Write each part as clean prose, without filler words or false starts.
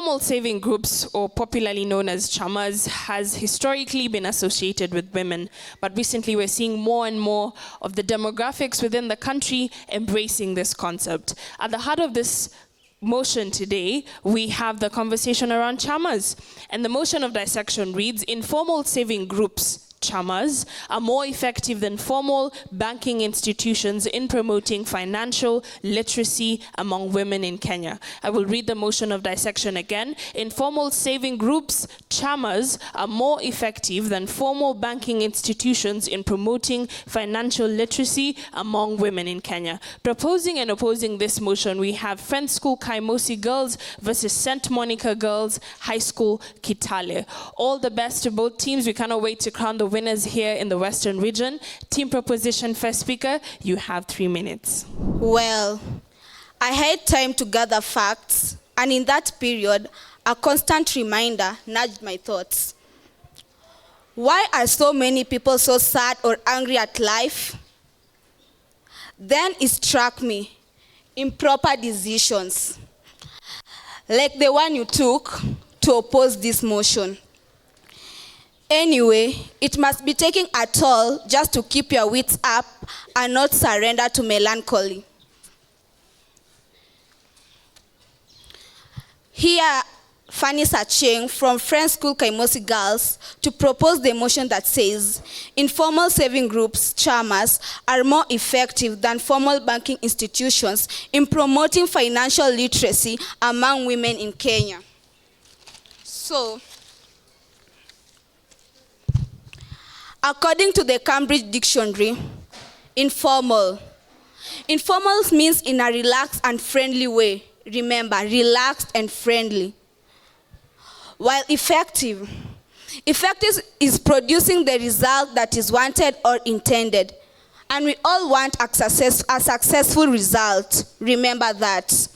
Informal saving groups, or popularly known as chamas, has historically been associated with women, but recently we're seeing more and more of the demographics within the country embracing this concept. At the heart of this motion today, we have the conversation around chamas, and the motion of dissection reads: informal saving groups, chamas, are more effective than formal banking institutions in promoting financial literacy among women in Kenya. I will read the motion of dissection again. Informal saving groups, chamas, are more effective than formal banking institutions in promoting financial literacy among women in Kenya. Proposing and opposing this motion, we have Friends School Kaimosi Girls versus St. Monica Girls High School Kitale. All the best to both teams. We cannot wait to crown the winners here in the Western region. Team proposition first speaker, you have 3 minutes. Well, I had time to gather facts, and in that period, a constant reminder nudged my thoughts. Why are so many people so sad or angry at life? Then it struck me, improper decisions, like the one you took to oppose this motion. Anyway, it must be taking a toll just to keep your wits up and not surrender to melancholy. Here, Fanny Sacheng from Friends School Kaimosi Girls to propose the motion that says informal saving groups, chamas, are more effective than formal banking institutions in promoting financial literacy among women in Kenya. So, according to the Cambridge Dictionary, informal means in a relaxed and friendly way. Remember, relaxed and friendly. While effective is producing the result that is wanted or intended. And we all want a successful result. Remember that.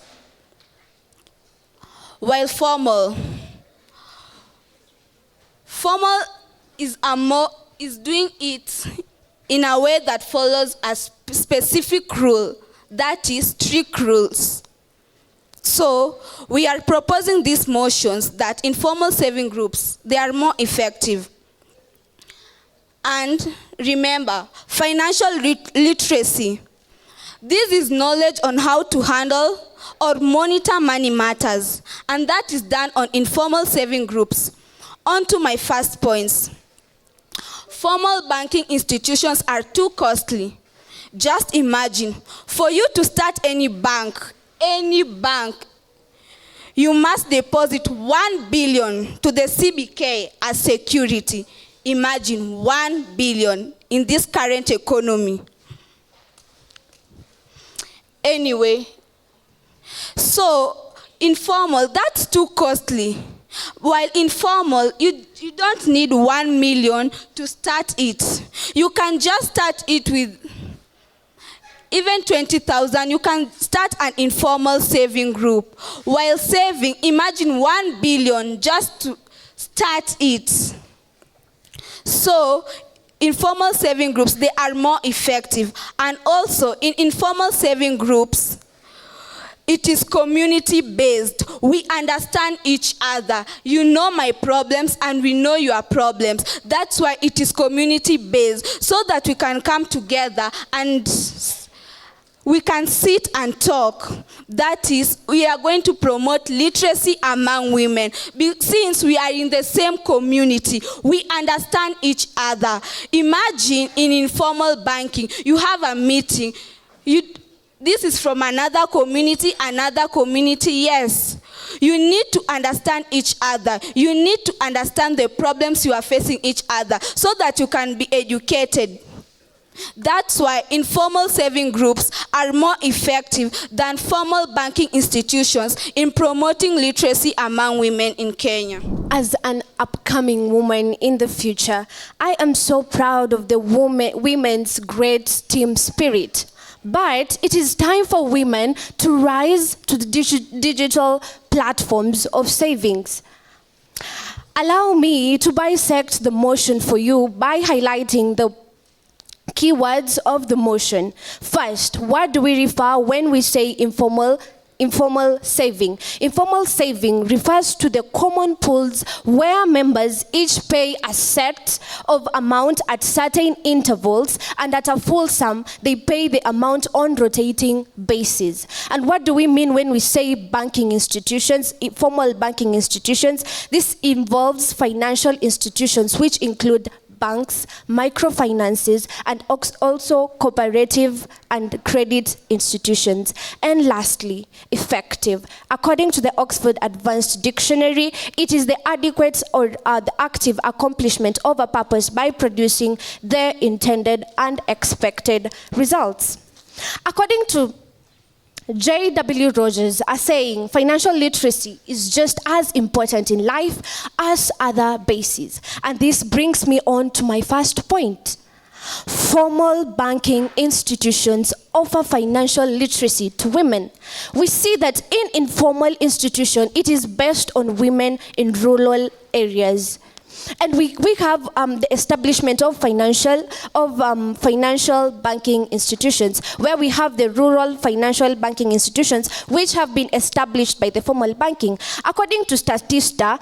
While formal is doing it in a way that follows a specific rule, that is, strict rules. So, we are proposing these motions that informal saving groups, they are more effective. And remember, financial literacy. This is knowledge on how to handle or monitor money matters, and that is done on informal saving groups. On to my first points. Formal banking institutions are too costly. Just imagine, for you to start any bank, you must deposit 1 billion to the CBK as security. Imagine 1 billion in this current economy. Anyway, so informal, that's too costly. While informal, you don't need 1 million to start it. You can just start it with even 20,000. You can start an informal saving group. While saving, imagine 1 billion just to start it. So, informal saving groups, they are more effective. And also, in informal saving groups, it is community-based. We understand each other. You know my problems and we know your problems. That's why it is community-based, so that we can come together and we can sit and talk. That is, we are going to promote literacy among women. Since we are in the same community, we understand each other. Imagine in informal banking, you have a meeting. This is from another community, yes. You need to understand each other. You need to understand the problems you are facing each other so that you can be educated. That's why informal saving groups are more effective than formal banking institutions in promoting literacy among women in Kenya. As an upcoming woman in the future, I am so proud of the women's great team spirit. But it is time for women to rise to the digital platforms of savings. Allow me to bisect the motion for you by highlighting the keywords of the motion. First, what do we refer when we say informal informal saving. Informal saving refers to the common pools where members each pay a set of amount at certain intervals, and at a full sum, they pay the amount on rotating basis. And what do we mean when we say banking institutions, informal banking institutions? This involves financial institutions which include banks, microfinances, and also cooperative and credit institutions. And lastly, effective. According to the Oxford Advanced Dictionary, it is the adequate or the active accomplishment of a purpose by producing the intended and expected results. According to J.W. Rogers are saying financial literacy is just as important in life as other bases. And this brings me on to my first point. Formal banking institutions offer financial literacy to women. We see that in informal institution, it is based on women in rural areas. And we have the establishment of financial banking institutions, where we have the rural financial banking institutions, which have been established by the formal banking. According to Statista,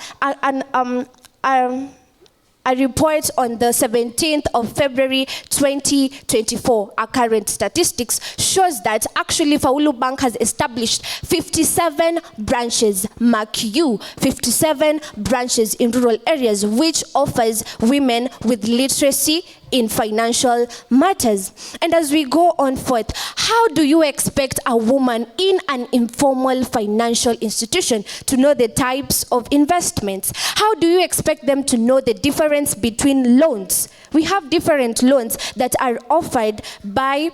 a report on the 17th of February 2024, our current statistics, shows that actually Faulu Bank has established 57 branches, mark you, 57 branches in rural areas, which offers women with literacy in financial matters. And as we go on forth, how do you expect a woman in an informal financial institution to know the types of investments? How do you expect them to know the difference between loans? We have different loans that are offered by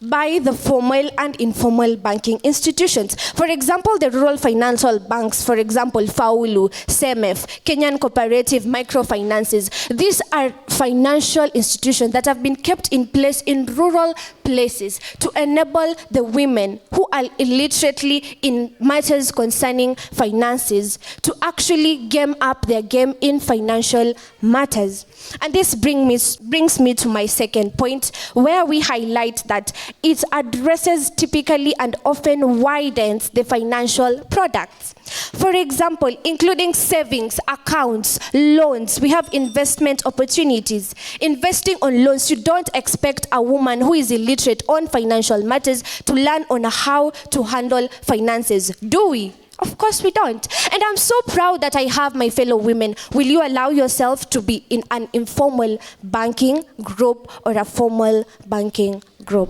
the formal and informal banking institutions. For example, the rural financial banks, for example, Faulu, SEMEF, Kenyan Cooperative Microfinances. These are financial institutions that have been kept in place in rural places to enable the women who are illiterately in matters concerning finances to actually game up their game in financial matters. And this brings me to my second point, where we highlight that it addresses typically and often widens the financial products. For example, including savings, accounts, loans, we have investment opportunities. Investing on loans, you don't expect a woman who is illiterate on financial matters to learn on how to handle finances, do we? Of course we don't. And I'm so proud that I have my fellow women. Will you allow yourself to be in an informal banking group or a formal banking group?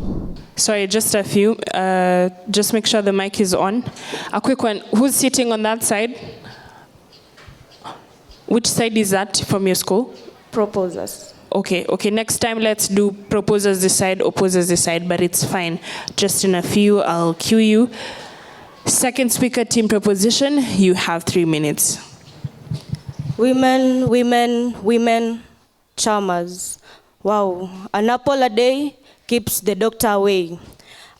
Sorry, just a few. Just make sure the mic is on. A quick one. Who's sitting on that side? Which side is that from your school? Proposers. Okay. Next time, let's do proposers this side, opposers this side, but it's fine. Just in a few, I'll cue you. Second speaker, team proposition, you have 3 minutes. Women, charmers. Wow, an apple a day keeps the doctor away.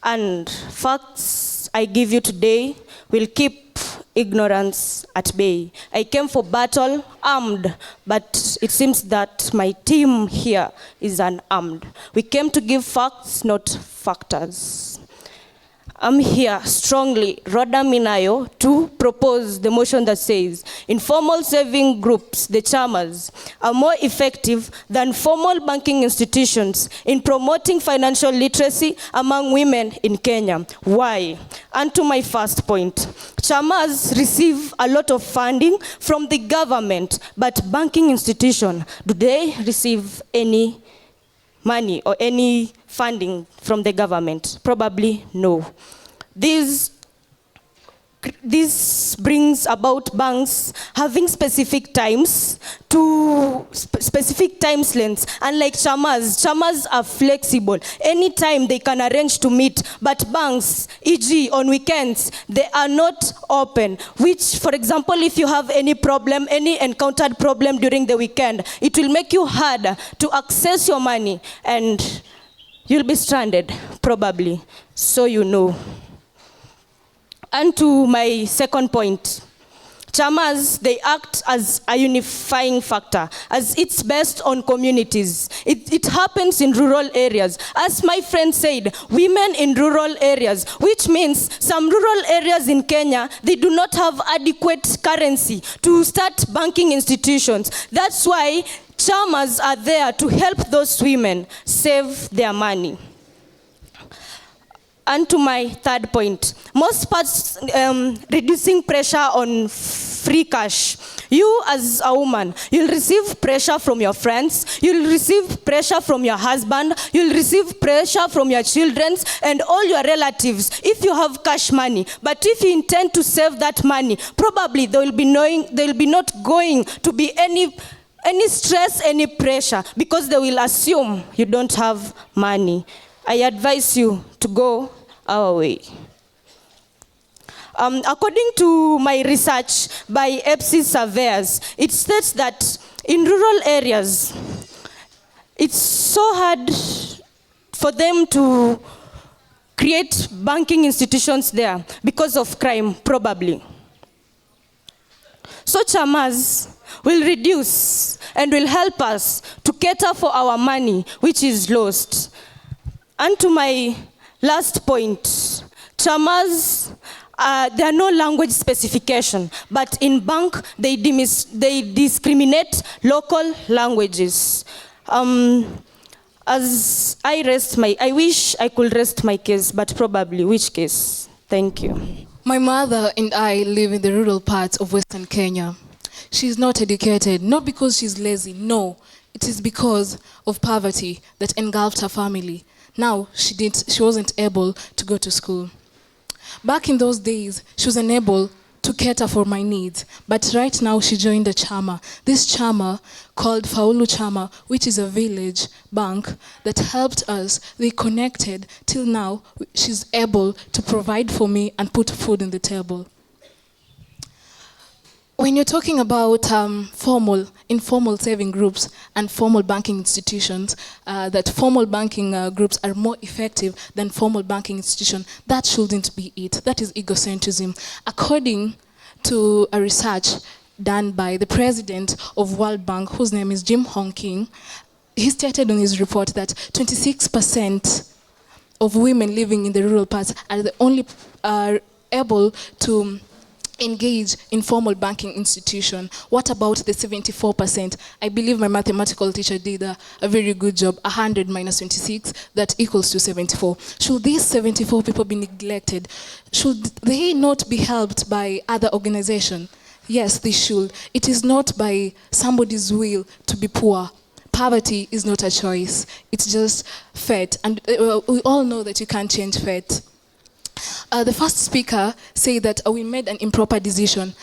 And facts I give you today will keep ignorance at bay. I came for battle armed, but it seems that my team here is unarmed. We came to give facts, not factors. I'm here strongly, Roda Minayo, to propose the motion that says informal saving groups, the charmers, are more effective than formal banking institutions in promoting financial literacy among women in Kenya. Why? And to my first point, charmers receive a lot of funding from the government, but banking institution, do they receive any money or any funding from the government? Probably no. This brings about banks having specific times to specific time lengths. Unlike charmers are flexible. Anytime they can arrange to meet, but banks, e.g. on weekends, they are not open. Which, for example, if you have any problem, any encountered problem during the weekend, it will make you harder to access your money and you'll be stranded, probably. So you know. And to my second point, chamas, they act as a unifying factor, as it's based on communities. It happens in rural areas. As my friend said, women in rural areas, which means some rural areas in Kenya, they do not have adequate currency to start banking institutions. That's why chamas are there to help those women save their money. And to my third point, most parts reducing pressure on free cash. You as a woman, you'll receive pressure from your friends, you'll receive pressure from your husband, you'll receive pressure from your children and all your relatives if you have cash money. But if you intend to save that money, probably there will be not going to be any stress, any pressure, because they will assume you don't have money. I advise you to go our way. According to my research by EPSI surveyors, it states that in rural areas, it's so hard for them to create banking institutions there because of crime, probably. So chamas will reduce and will help us to cater for our money, which is lost. And to my last point, chamas, there are no language specification, but in bank, they discriminate local languages. As I wish I could rest my case, but probably which case? Thank you. My mother and I live in the rural parts of Western Kenya. She's not educated, not because she's lazy, no. It is because of poverty that engulfed her family. Now, she wasn't able to go to school. Back in those days, she was unable to cater for my needs. But right now, she joined a chama. This chama called Faulu Chama, which is a village bank that helped us. They connected till now. She's able to provide for me and put food on the table. When you're talking about formal, informal saving groups and formal banking institutions, that formal banking groups are more effective than formal banking institutions, that shouldn't be it. That is egocentrism. According to a research done by the president of World Bank, whose name is Jim Hong King, he stated on his report that 26% of women living in the rural parts are able to engage in formal banking institution. What about the 74%? I believe my mathematical teacher did a very good job. 100 minus 26, that equals to 74. Should these 74 people be neglected? Should they not be helped by other organizations? Yes, they should. It is not by somebody's will to be poor. Poverty is not a choice. It's just fate. And we all know that you can't change fate. The first speaker said that we made an improper decision.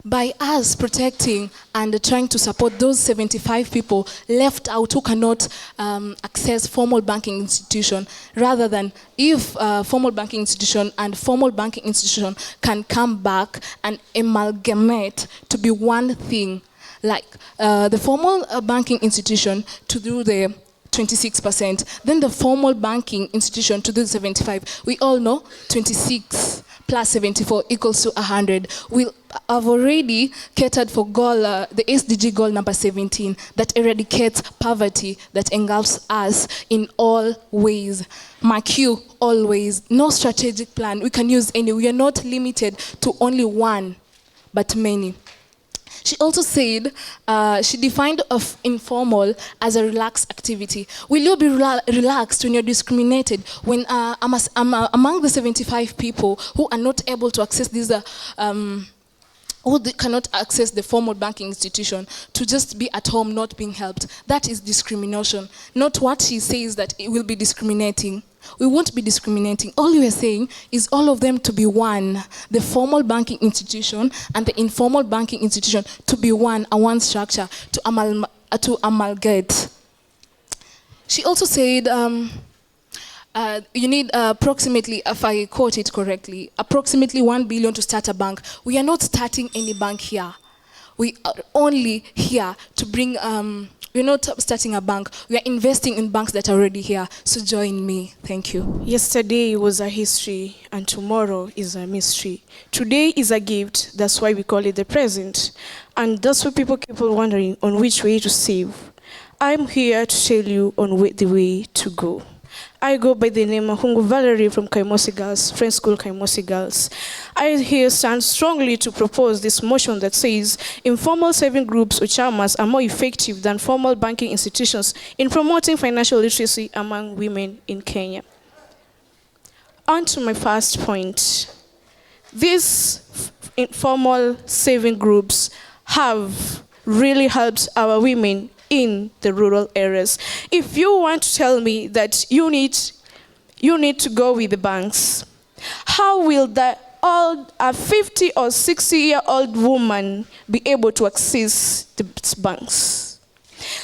By us protecting and trying to support those 75 people left out who cannot access formal banking institution, rather than if formal banking institution and formal banking institution can come back and amalgamate to be one thing, like the formal banking institution to do the 26%, then the formal banking institution to do 75. We all know 26 plus 74 equals to 100. We have already catered for goal, the SDG goal number 17, that eradicates poverty that engulfs us in all ways. Mark you, always. No strategic plan. We can use any. We are not limited to only one, but many. She also said, she defined of informal as a relaxed activity. Will you be relaxed when you're discriminated? When among the 75 people who are not able to access these, who cannot access the formal banking institution, to just be at home not being helped, that is discrimination. Not what she says that it will be discriminating. We won't be discriminating. All we are saying is all of them to be one. The formal banking institution and the informal banking institution to be one, a one structure, to amalgate. She also said you need approximately, if I quote it correctly, approximately 1 billion to start a bank. We are not starting any bank here. We are only here to bring We're not starting a bank. We are investing in banks that are already here. So join me. Thank you. Yesterday was a history and tomorrow is a mystery. Today is a gift, that's why we call it the present. And that's why people keep on wondering on which way to save. I'm here to tell you on the way to go. I go by the name of Hungu Valerie from Kaimosi Girls, Friends School Kaimosi Girls. I here stand strongly to propose this motion that says informal saving groups or chamas are more effective than formal banking institutions in promoting financial literacy among women in Kenya. On to my first point. These informal saving groups have really helped our women in the rural areas. If you want to tell me that you need to go with the banks, how will a 50 or 60-year-old woman be able to access the banks?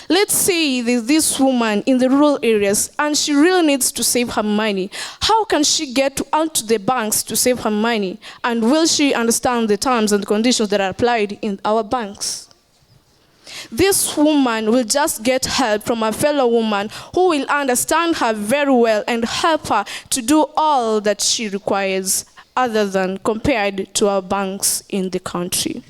Let's say there's this woman in the rural areas and she really needs to save her money. How can she get out to the banks to save her money? And will she understand the terms and conditions that are applied in our banks? This woman will just get help from a fellow woman who will understand her very well and help her to do all that she requires, other than compared to our banks in the country.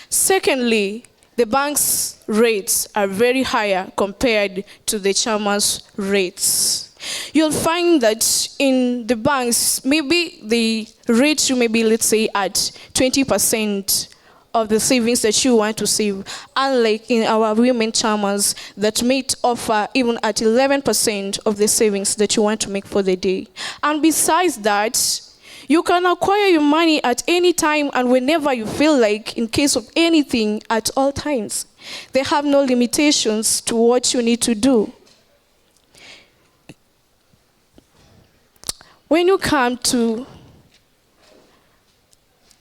Secondly, the bank's rates are very higher compared to the chairman's rates. You'll find that in the banks, maybe the rate you may be, let's say, at 20% of the savings that you want to save, unlike in our women chairmans that may offer even at 11% of the savings that you want to make for the day. And besides that, you can acquire your money at any time and whenever you feel like, in case of anything, at all times. They have no limitations to what you need to do. When you come to,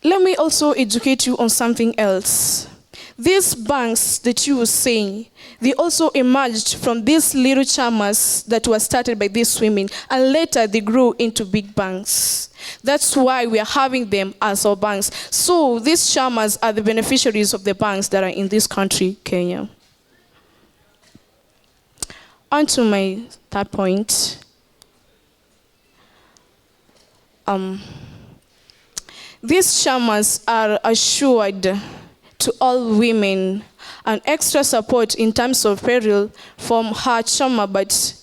let me also educate you on something else. These banks that you were saying, they also emerged from these little chamas that were started by these women, and later they grew into big banks. That's why we are having them as our banks. So these chamas are the beneficiaries of the banks that are in this country, Kenya. On to my third point. These chamas are assured to all women an extra support in times of peril from her chama, but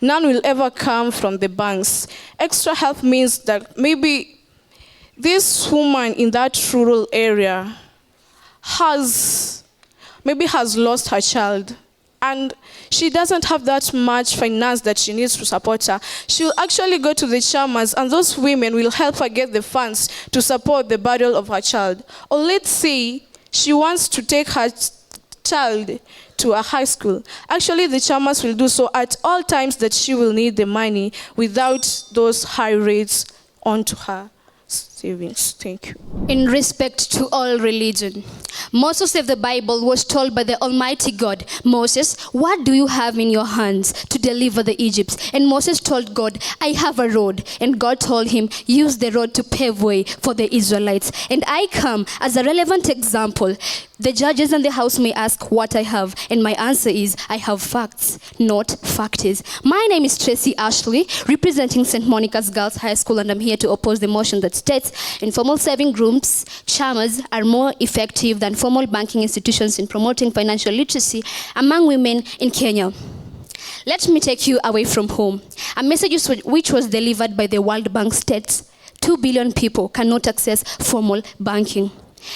none will ever come from the banks. Extra help means that maybe this woman in that rural area has lost her child, and she doesn't have that much finance that she needs to support her. She'll actually go to the chamas, and those women will help her get the funds to support the burial of her child. Or let's say she wants to take her child to a high school. Actually, the chamas will do so at all times that she will need the money without those high rates onto her savings. Thank you. In respect to all religion, Moses of the Bible was told by the Almighty God, Moses, what do you have in your hands to deliver the Egypts? And Moses told God, I have a rod. And God told him, use the rod to pave way for the Israelites. And I come as a relevant example. The judges in the house may ask what I have, and my answer is, I have facts, not facties. My name is Tracy Ashley, representing St. Monica's Girls High School, and I'm here to oppose the motion that states informal saving groups, chamas, are more effective than formal banking institutions in promoting financial literacy among women in Kenya. Let me take you away from home. A message which was delivered by the World Bank states 2 billion people cannot access formal banking.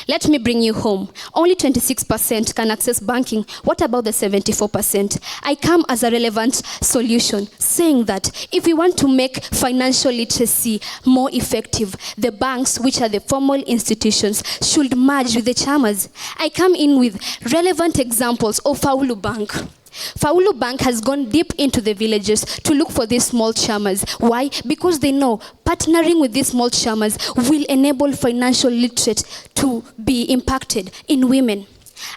Let me bring you home. Only 26% can access banking. What about the 74%? I come as a relevant solution, saying that if we want to make financial literacy more effective, the banks, which are the formal institutions, should merge with the chamas. I come in with relevant examples of Faulu Bank. Faulu Bank has gone deep into the villages to look for these small chamas. Why? Because they know partnering with these small chamas will enable financial literate to be impacted in women.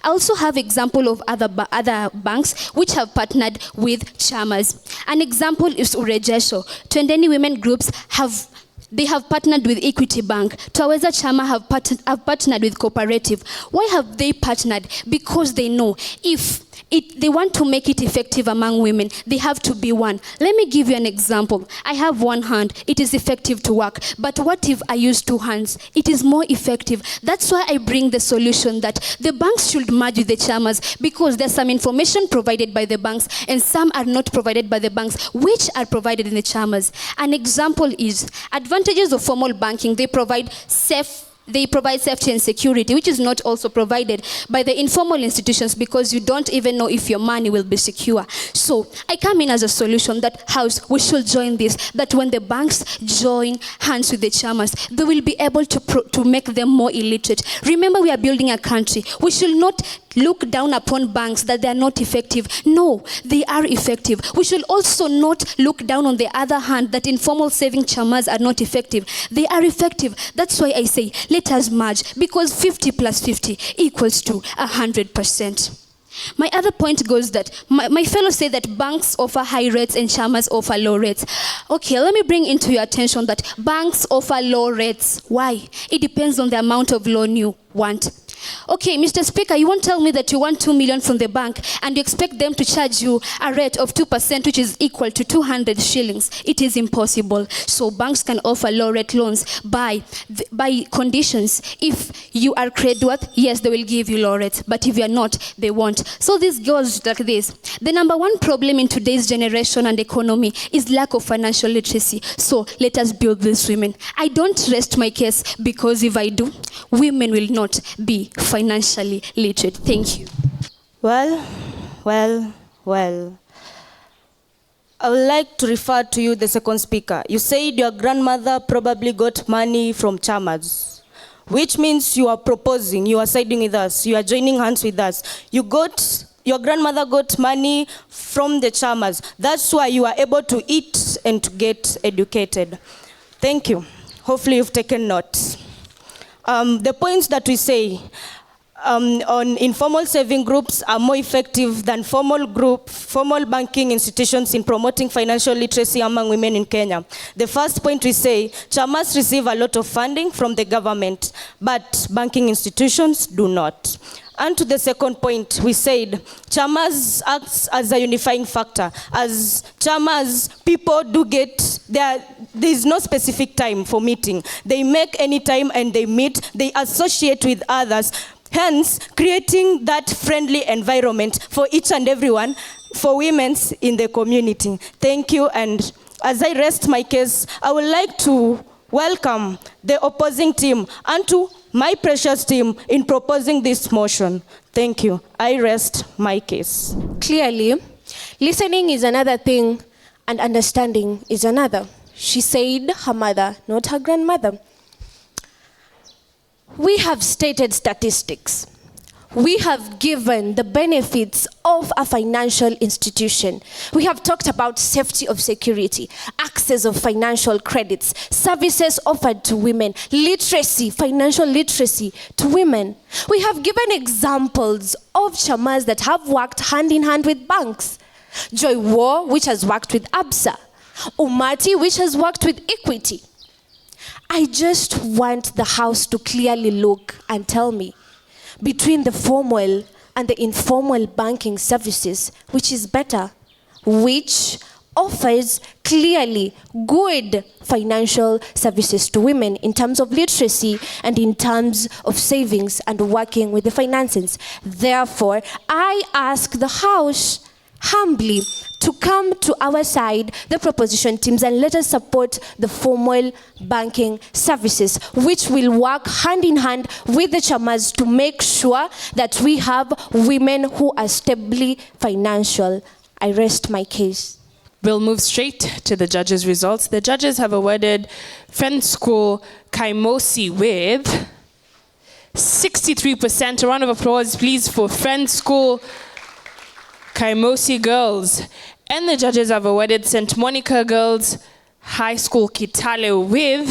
I also have example of other banks which have partnered with chamas. An example is Urejesho. 20 women groups have they have partnered with Equity Bank. Twaweza Chama have partnered with Cooperative. Why have they partnered? Because they know if they want to make it effective among women, they have to be one. Let me give you an example. I have one hand. It is effective to work. But what if I use two hands? It is more effective. That's why I bring the solution that the banks should merge with the chamas, because there's some information provided by the banks and some are not provided by the banks, which are provided in the chamas. An example is advantages of formal banking. They provide safety and security, which is not also provided by the informal institutions, because you don't even know if your money will be secure. So I come in as a solution that we should join this, that when the banks join hands with the chamas, they will be able to make them more illiterate. Remember, we are building a country. We should not look down upon banks that they are not effective. No, they are effective. We should also not look down on the other hand that informal saving chamas are not effective. They are effective. That's why I say, let us merge, because 50 plus 50 equals to 100%. My other point goes that my fellows say that banks offer high rates and chamas offer low rates. Okay, let me bring into your attention that banks offer low rates. Why? It depends on the amount of loan you want. Okay, Mr. Speaker, you won't tell me that you want 2 million from the bank and you expect them to charge you a rate of 2%, which is equal to 200 shillings. It is impossible. So banks can offer low rate loans by conditions. If you are creditworthy, yes, they will give you low rates. But if you are not, they won't. So this goes like this. The number one problem in today's generation and economy is lack of financial literacy. So let us build these women. I don't rest my case, because if I do, women will not be financially literate. Thank you. Well. I would like to refer to you, the second speaker. You said your grandmother probably got money from chamas, which means you are proposing, you are siding with us, you are joining hands with us. Your grandmother got money from the chamas. That's why you are able to eat and to get educated. Thank you. Hopefully you've taken note. The points that we say on informal saving groups are more effective than formal banking institutions in promoting financial literacy among women in Kenya. The first point we say, chamas receive a lot of funding from the government, but banking institutions do not. And to the second point, we said chamas acts as a unifying factor. As chamas, people do get, there is no specific time for meeting. They make any time and they meet, they associate with others, hence creating that friendly environment for each and everyone, for women in the community. Thank you, and as I rest my case, I would like to welcome the opposing team and to my precious team in proposing this motion. Thank you. I rest my case. Clearly, listening is another thing and understanding is another. She said her mother, not her grandmother. We have stated statistics. We have given the benefits of a financial institution. We have talked about safety of security, access of financial credits, services offered to women, literacy, financial literacy to women. We have given examples of chamas that have worked hand in hand with banks. Joy War, which has worked with ABSA. Umati, which has worked with Equity. I just want the House to clearly look and tell me, between the formal and the informal banking services, which is better, which offers clearly good financial services to women in terms of literacy and in terms of savings and working with the finances. Therefore, I ask the House humbly to come to our side, the proposition teams, and let us support the formal banking services, which will work hand in hand with the chamas to make sure that we have women who are stably financial. I rest my case. We'll move straight to the judges' results. The judges have awarded Friends School Kaimosi with 63%. A round of applause, please, for Friends School Kaimosi girls. And the judges have awarded St. Monica Girls High School Kitale with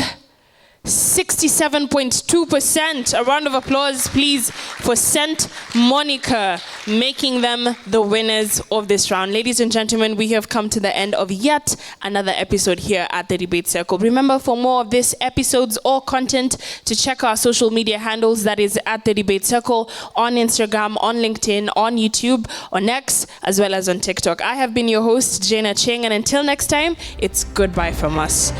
67.2%. A round of applause, please, for St. Monica, making them the winners of this round. Ladies and gentlemen, we have come to the end of yet another episode here at the Debate Circle. Remember, for more of these episodes or content, to check our social media handles, that is at the Debate Circle, on Instagram, on LinkedIn, on YouTube, on X, as well as on TikTok. I have been your host, Jana Cheng, and until next time, it's goodbye from us.